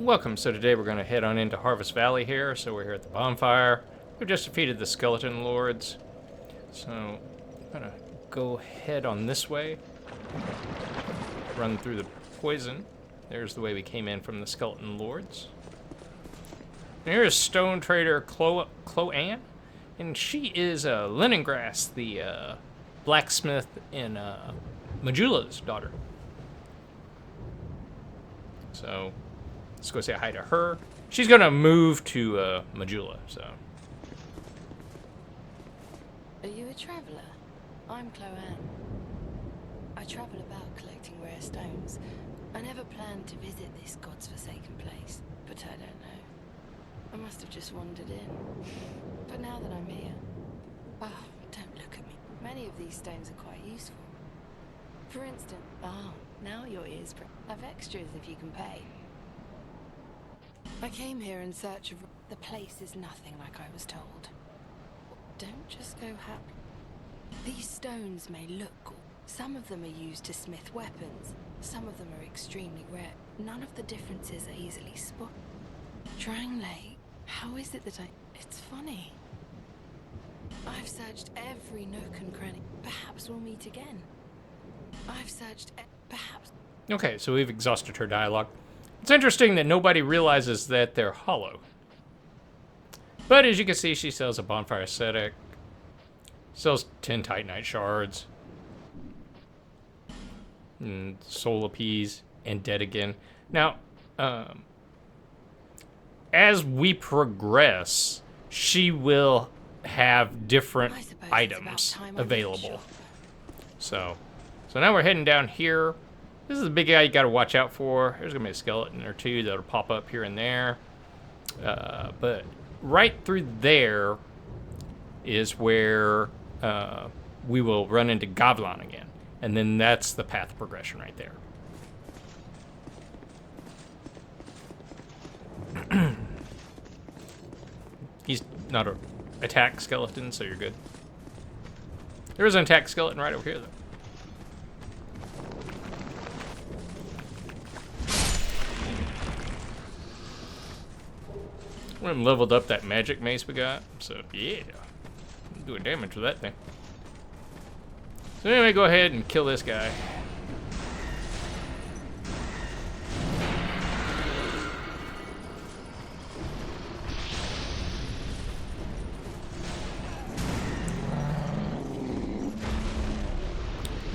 Welcome. So today we're going to head on into Harvest Valley here. So we're here at the bonfire. We've just defeated the skeleton lords. So I'm going to go head on this way. Run through the poison. There's the way we came in from the skeleton lords. And here's stone trader Chloe-Ann. And she is Leningrass, the blacksmith in Majula's daughter. So let's go say hi to her. She's gonna move to Majula, so. Are you a traveler? I'm Chloe-Ann. I travel about collecting rare stones. I never planned to visit this god's forsaken place, but I don't know. I must have just wandered in. But now that I'm here, oh, don't look at me. Many of these stones are quite useful. For instance, now your ears have extras if you can pay. I came here in search of... The place is nothing like I was told. Don't just go happy. These stones may look cool. Some of them are used to smith weapons. Some of them are extremely rare. None of the differences are easily spotted. Lay, how is it that It's funny. I've searched every nook and cranny. Perhaps we'll meet again. I've searched... Perhaps... Okay, so we've exhausted her dialogue. It's interesting that nobody realizes that they're hollow. But as you can see, she sells a bonfire ascetic. Sells 10 titanite shards. And soul appease and dead again. Now, as we progress, she will have different items available. So now we're heading down here. This is the big guy you got to watch out for. There's going to be a skeleton or two that'll pop up here and there. But right through there is where we will run into Gavlan again. And then that's the path of progression right there. He's not an attack skeleton, so you're good. There is an attack skeleton right over here, though. We haven't leveled up that magic mace we got, so yeah. I'm doing damage with that thing. So anyway, go ahead and kill this guy.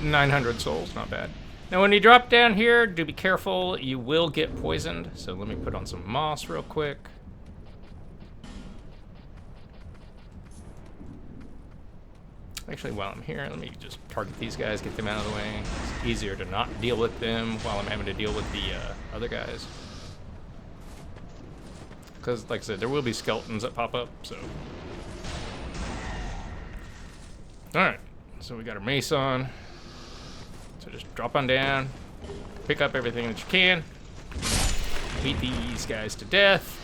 $900 souls, not bad. Now when you drop down here, do be careful, you will get poisoned. So let me put on some moss real quick. Actually, while I'm here, let me just target these guys, get them out of the way. It's easier to not deal with them while I'm having to deal with the other guys. Because, like I said, there will be skeletons that pop up, so. Alright, so we got our mace on. So just drop on down, pick up everything that you can, beat these guys to death.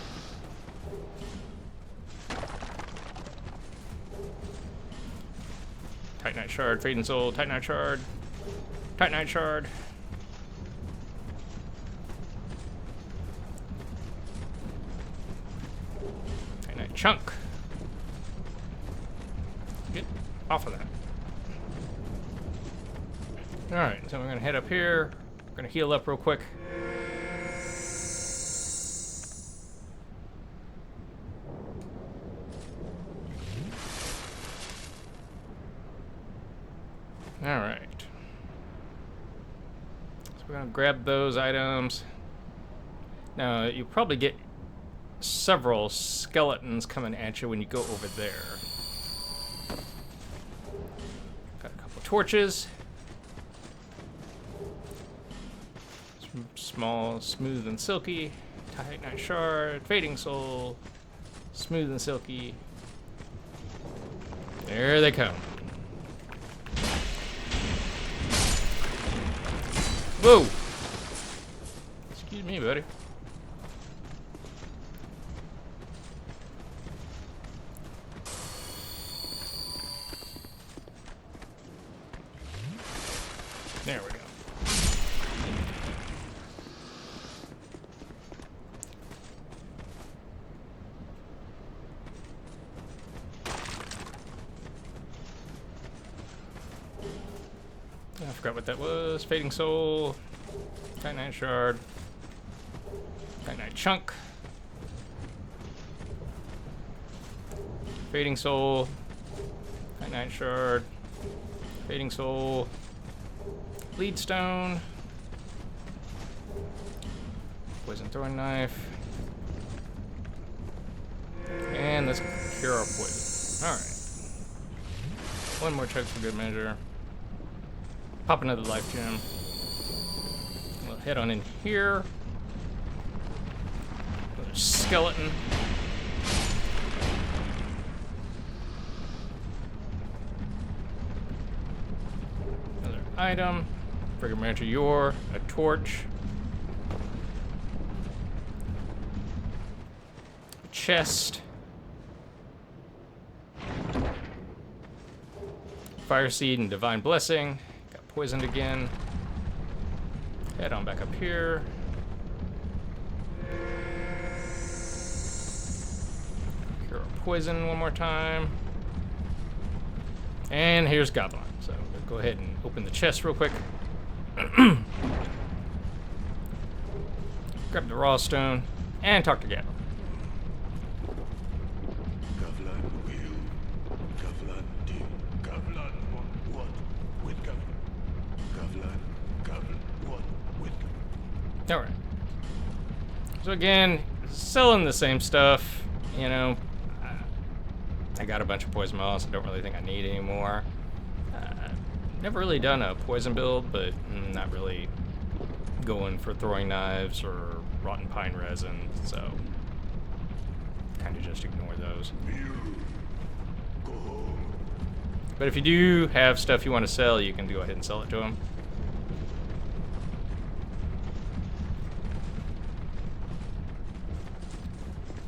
Titanite shard, fading soul, titanite shard, titanite shard. Titanite chunk. Get off of that. Alright, so we're gonna head up here. We're gonna heal up real quick. Alright. So we're gonna grab those items. Now, you probably get several skeletons coming at you when you go over there. Got a couple of torches. Small, smooth and silky. Titanite shard, fading soul. Smooth and silky. There they come. Whoa! Excuse me, buddy. There we go. Forgot what that was. Fading Soul. Titanite Shard. Titanite Chunk. Fading Soul. Titanite Shard. Fading Soul. Lead Stone. Poison Throwing Knife. And let's cure our poison. Alright. One more check for good measure. Pop another life gem. We'll head on in here. Another skeleton. Another item. For good measure, a torch. Chest. Fire Seed and Divine Blessing. Got poisoned again. Head on back up here. Cure poison one more time. And here's Goblin. So we'll go ahead and open the chest real quick. Grab the raw stone and talk to Goblin. Alright. So again, selling the same stuff, you know. I got a bunch of poison moss. I don't really think I need any more. Never really done a poison build, but not really going for throwing knives or rotten pine resin, so kind of just ignore those. But if you do have stuff you want to sell, you can go ahead and sell it to them.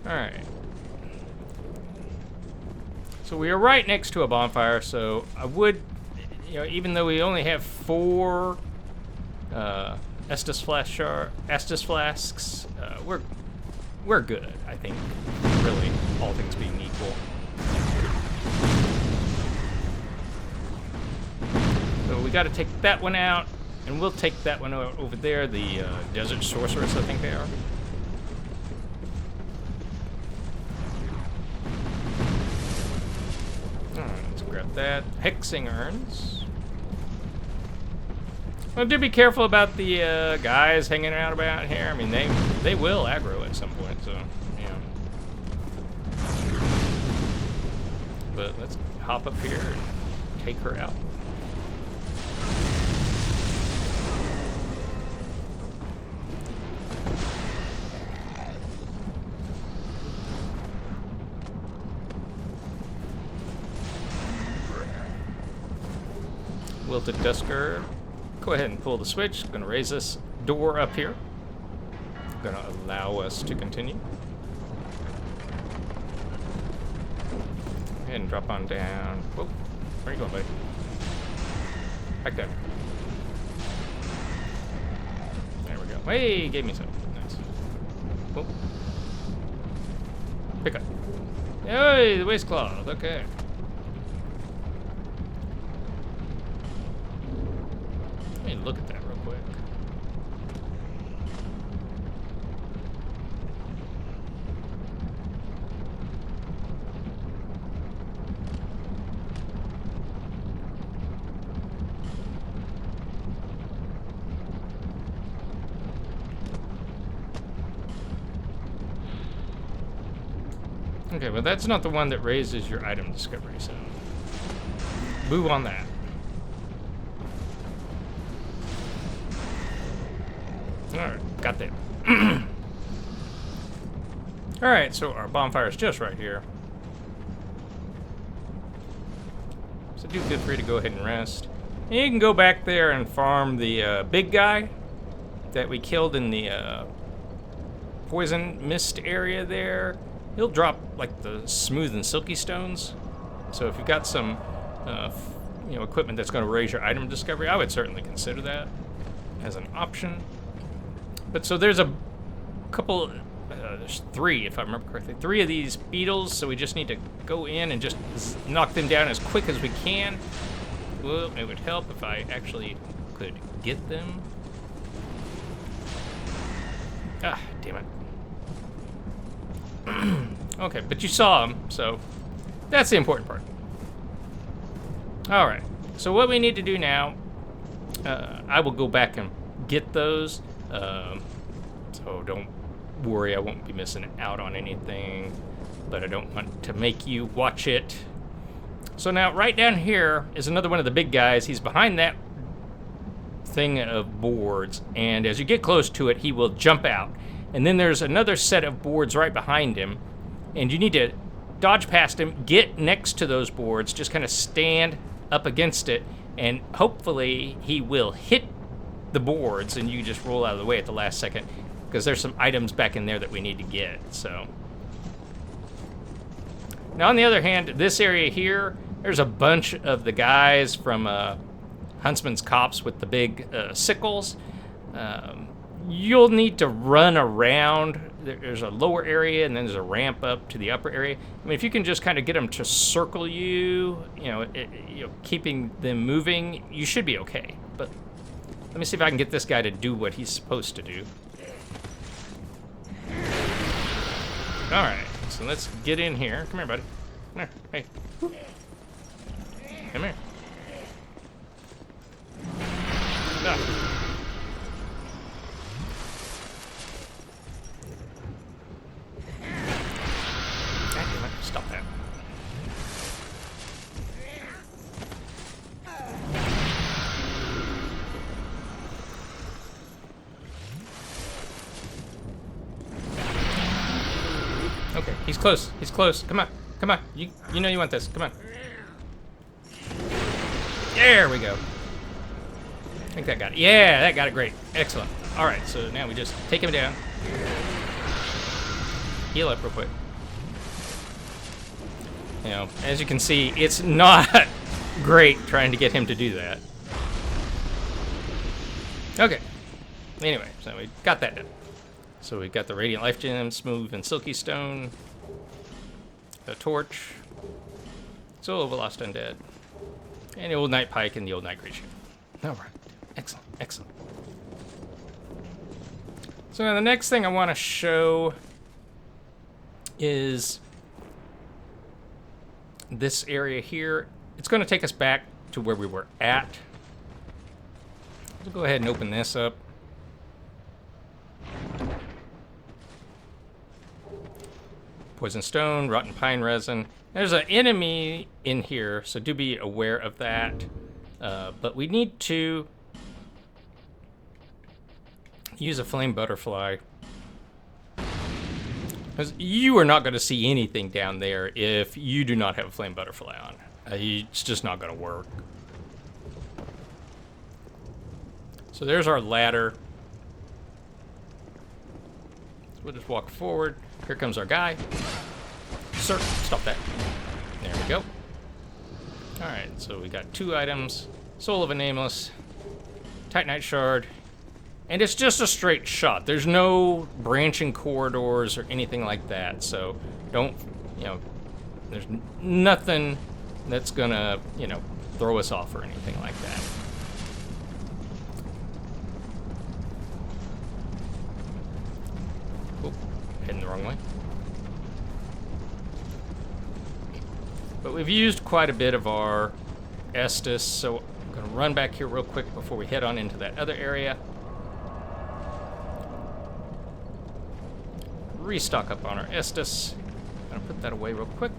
Alright. So we are right next to a bonfire, so I would, you know, even though we only have 4 Estus flasks, we're good, I think, really, all things being equal. So we gotta take that one out, and we'll take that one out over there, the Desert Sorceress, I think they are. Grab that. Hexing urns. Well, do be careful about the guys hanging out about here. I mean, they will aggro at some point, so yeah. But let's hop up here and take her out. Wilted Dusker. Go ahead and pull the switch. Gonna raise this door up here. Gonna allow us to continue. Go ahead and drop on down. Whoa, where are you going, buddy? Back there. There we go. Hey, gave me some. Nice. Whoa. Pick up. Hey, the waist cloth. Okay. Let me look at that real quick. Okay, but that's not the one that raises your item discovery, so move on that. Alright, got that. Alright, so our bonfire is just right here. So do feel free to go ahead and rest. And you can go back there and farm the big guy that we killed in the poison mist area there. He'll drop like the smooth and silky stones. So if you've got some equipment that's going to raise your item discovery, I would certainly consider that as an option. But so there's a couple, there's 3 if I remember correctly, 3 of these beetles, so we just need to go in and just knock them down as quick as we can. Well, it would help if I actually could get them. Ah, damn it. Okay, but you saw them, so that's the important part. All right, so what we need to do now, I will go back and get those, so don't worry, I won't be missing out on anything, but I don't want to make you watch it. So now right down here is another one of the big guys. He's behind that thing of boards, and as you get close to it, he will jump out. And then there's another set of boards right behind him, and you need to dodge past him, get next to those boards, just kind of stand up against it, and hopefully he will hit the boards and you just roll out of the way at the last second, because there's some items back in there that we need to get. So now on the other hand, this area here, there's a bunch of the guys from Huntsman's Cops with the big sickles. You'll need to run around. There's a lower area and then there's a ramp up to the upper area. I mean, if you can just kind of get them to circle you, keeping them moving, you should be okay. But let me see if I can get this guy to do what he's supposed to do. All right, so let's get in here. Come here, buddy. Come here. Hey. Come here. Ah. Stop that. Okay, he's close. He's close. Come on. Come on. You know you want this. Come on. There we go. I think that got it. Yeah, that got it great. Excellent. All right, so now we just take him down. Heal up real quick. As you can see, it's not great trying to get him to do that. Okay. Anyway, so we got that done. So we got the Radiant Life Gem, Smooth and Silky Stone, the Torch, Soul of a Lost Undead, and the Old Night Pike and the Old Night Creature. All right. Excellent. Excellent. So now the next thing I want to show is this area here. It's going to take us back to where we were at. Let's go ahead and open this up. Poison stone, rotten pine resin. There's an enemy in here, so do be aware of that. But we need to use a flame butterfly, because you are not going to see anything down there if you do not have a flame butterfly on. It's just not going to work. So there's our ladder. So we'll just walk forward. Here comes our guy. Sir, stop that. There we go. All right, so we got 2 items. Soul of a Nameless, Titanite Shard, and it's just a straight shot. There's no branching corridors or anything like that, so don't, there's nothing that's gonna, throw us off or anything like that. Oh, heading the wrong way. But we've used quite a bit of our Estus, so I'm gonna run back here real quick before we head on into that other area. Restock up on our Estus. I'm gonna put that away real quick.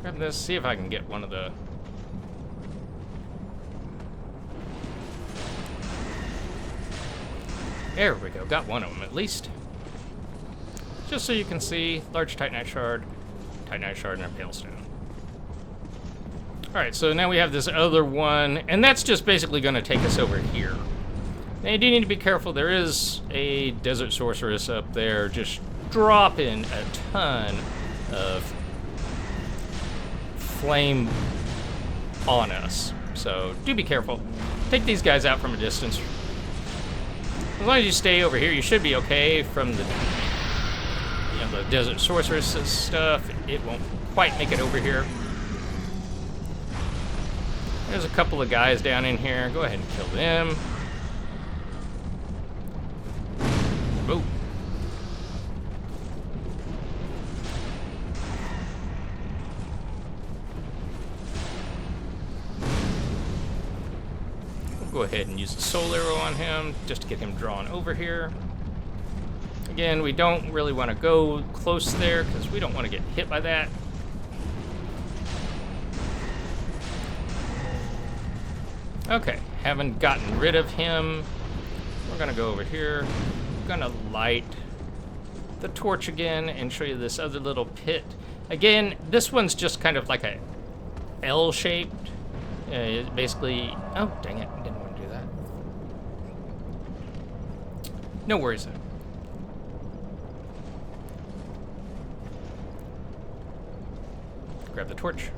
Grab this, see if I can get one of the... There we go, got one of them at least. Just so you can see, large Titanite Shard, and a Pale Stone. Alright, so now we have this other one, and that's just basically gonna take us over here. Now you do need to be careful, there is a Desert Sorceress up there just dropping a ton of flame on us. So do be careful. Take these guys out from a distance. As long as you stay over here, you should be okay from the the Desert Sorceress stuff. It won't quite make it over here. There's a couple of guys down in here. Go ahead and kill them. Whoa. We'll go ahead and use the soul arrow on him just to get him drawn over here. Again, we don't really want to go close there because we don't want to get hit by that. Okay, haven't gotten rid of him. We're gonna go over here. We're gonna light the torch again and show you this other little pit. Again, this one's just kind of like a L-shaped. Basically, oh dang it, didn't want to do that. No worries though. Grab the torch.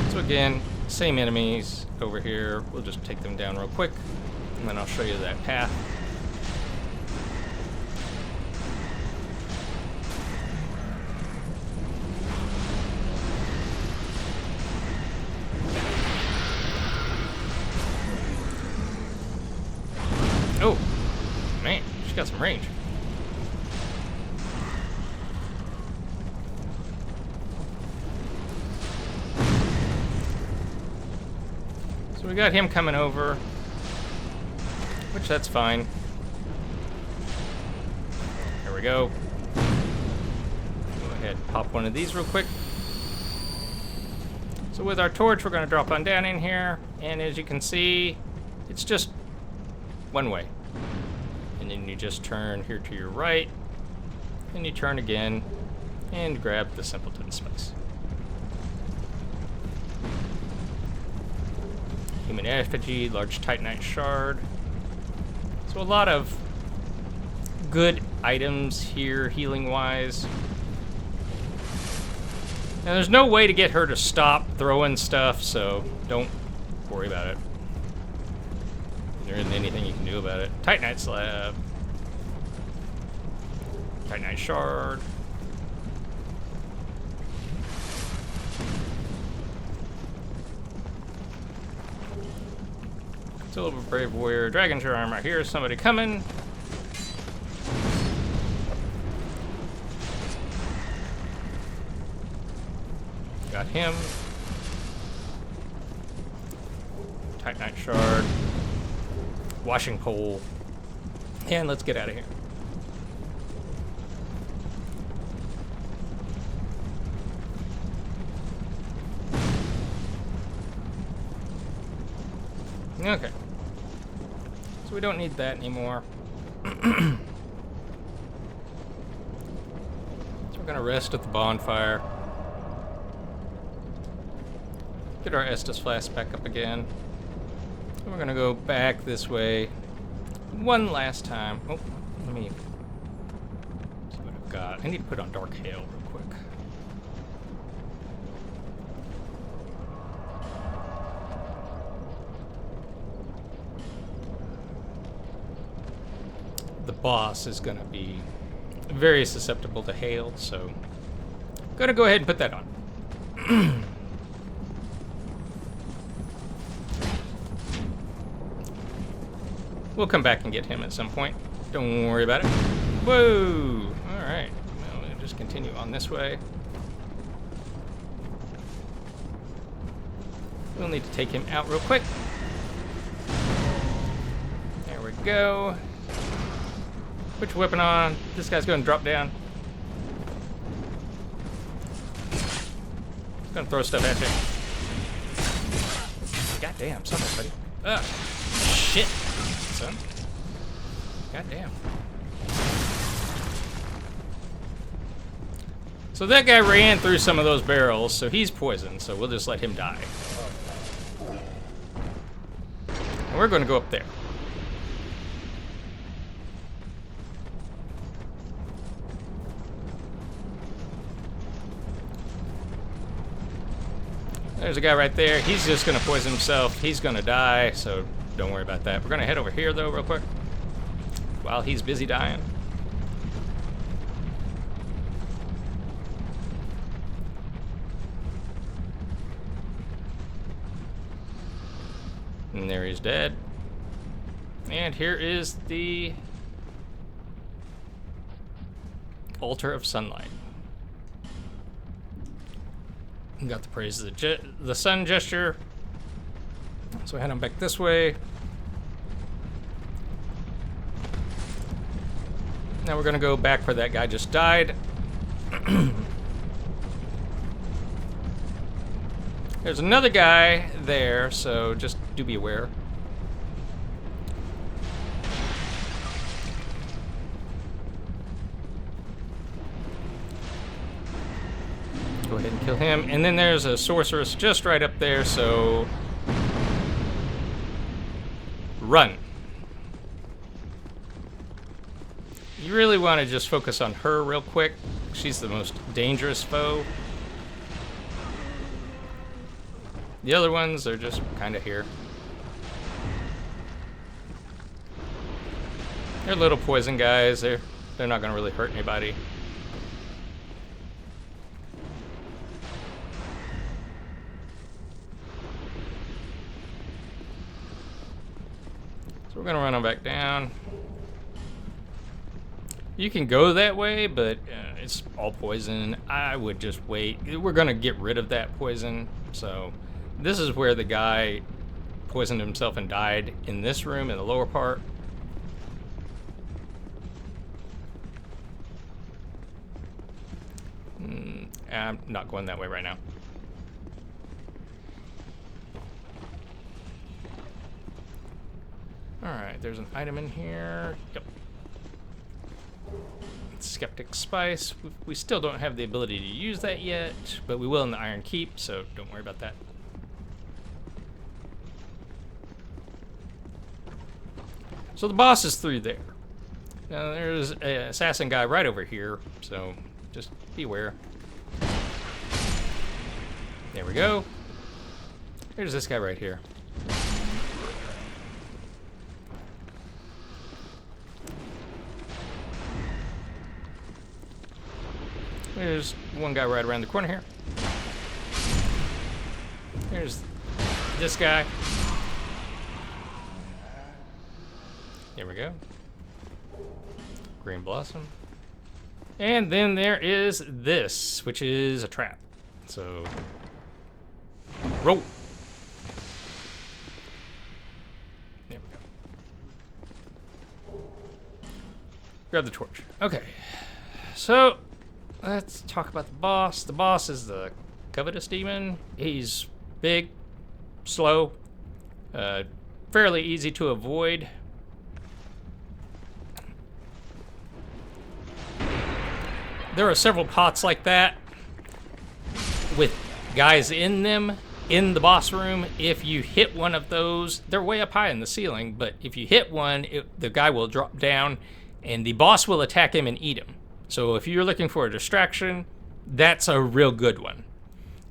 So again, same enemies over here. We'll just take them down real quick, and then I'll show you that path. Oh, man, she's got some range. So we got him coming over, which that's fine. There we go. Go ahead and pop one of these real quick. So with our torch, we're going to drop on down in here, and as you can see, it's just one way. And then you just turn here to your right, and you turn again, and grab the simpleton spice. Human effigy, large titanite shard. So a lot of good items here, healing-wise. And there's no way to get her to stop throwing stuff, so don't worry about it. There isn't anything you can do about it. Titanite slab. Titanite shard. Silver Brave Warrior. Dragon's your armor. Here's somebody coming. Got him. Titanite shard. Washing pole. And let's get out of here. Okay. So we don't need that anymore. So we're gonna rest at the bonfire. Get our Estus flask back up again. And we're gonna go back this way one last time. Oh, let me see what I've got. I need to put on Dark Hail real quick. The boss is gonna be very susceptible to hail, so I'm gonna go ahead and put that on. We'll come back and get him at some point. Don't worry about it. Whoa! Alright. Well, we'll just continue on this way. We'll need to take him out real quick. There we go. Put your weapon on. This guy's going to drop down. He's going to throw stuff at you. God damn, somebody. Ugh. Shit. Son. God damn. So that guy ran through some of those barrels, so he's poisoned, so we'll just let him die. And we're going to go up there. There's a guy right there. He's just gonna poison himself. He's gonna die, so don't worry about that. We're gonna head over here though real quick while he's busy dying. And there he's dead. And here is the altar of sunlight. We got the praise of the sun gesture. So head on back this way. Now we're gonna go back where that guy just died. There's another guy there, so just do be aware. Go ahead and kill him. And then there's a sorceress just right up there, so run. You really want to just focus on her real quick. She's the most dangerous foe. The other ones are just kind of here. They're little poison guys. They're not going to really hurt anybody. So we're going to run them back down. You can go that way, but it's all poison. I would just wait. We're going to get rid of that poison, so this is where the guy poisoned himself and died, in this room in the lower part. I'm not going that way right now. Alright, there's an item in here. Yep. Skeptic Spice. We still don't have the ability to use that yet, but we will in the Iron Keep, so don't worry about that. So the boss is through there. Now there's an assassin guy right over here, so just beware. There we go. Here's this guy right here. There's one guy right around the corner here. There's this guy. There we go. Green blossom. And then there is this, which is a trap. So, roll. There we go. Grab the torch. Okay. So, let's talk about the boss. The boss is the covetous demon. He's big, slow, fairly easy to avoid. There are several pots like that with guys in them in the boss room. If you hit one of those, they're way up high in the ceiling, but if you hit one, the guy will drop down and the boss will attack him and eat him. So if you're looking for a distraction, that's a real good one.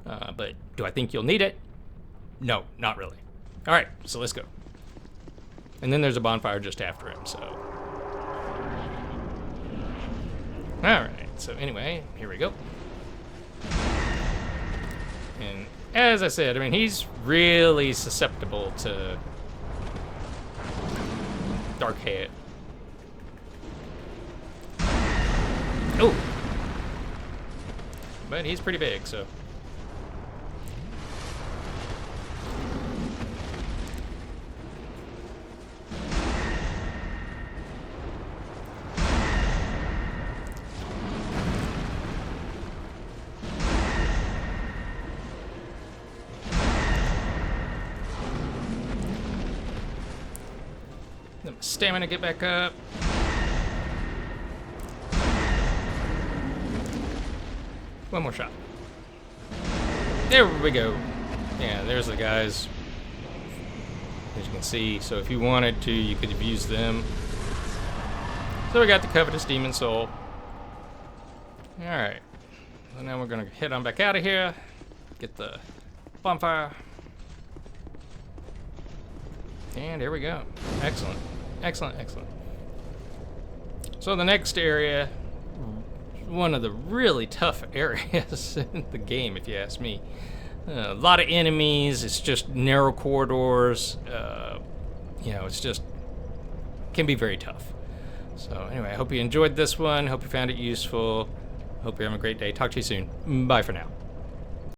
But do I think you'll need it? No, not really. All right, so let's go. And then there's a bonfire just after him, so. All right, so anyway, here we go. And as I said, I mean, he's really susceptible to dark hate. Oh! But he's pretty big, so. Let my stamina get back up. One more shot. There we go. Yeah, there's the guys. As you can see, so if you wanted to, you could have used them. So we got the covetous demon soul. Alright. So now we're gonna head on back out of here. Get the Bonfire. And here we go. Excellent. Excellent, excellent. So the next area, one of the really tough areas in the game, if you ask me. A lot of enemies. It's just narrow corridors. You know, it's just can be very tough. So anyway, I hope you enjoyed this one. Hope you found it useful. Hope you're having a great day. Talk to you soon. Bye for now.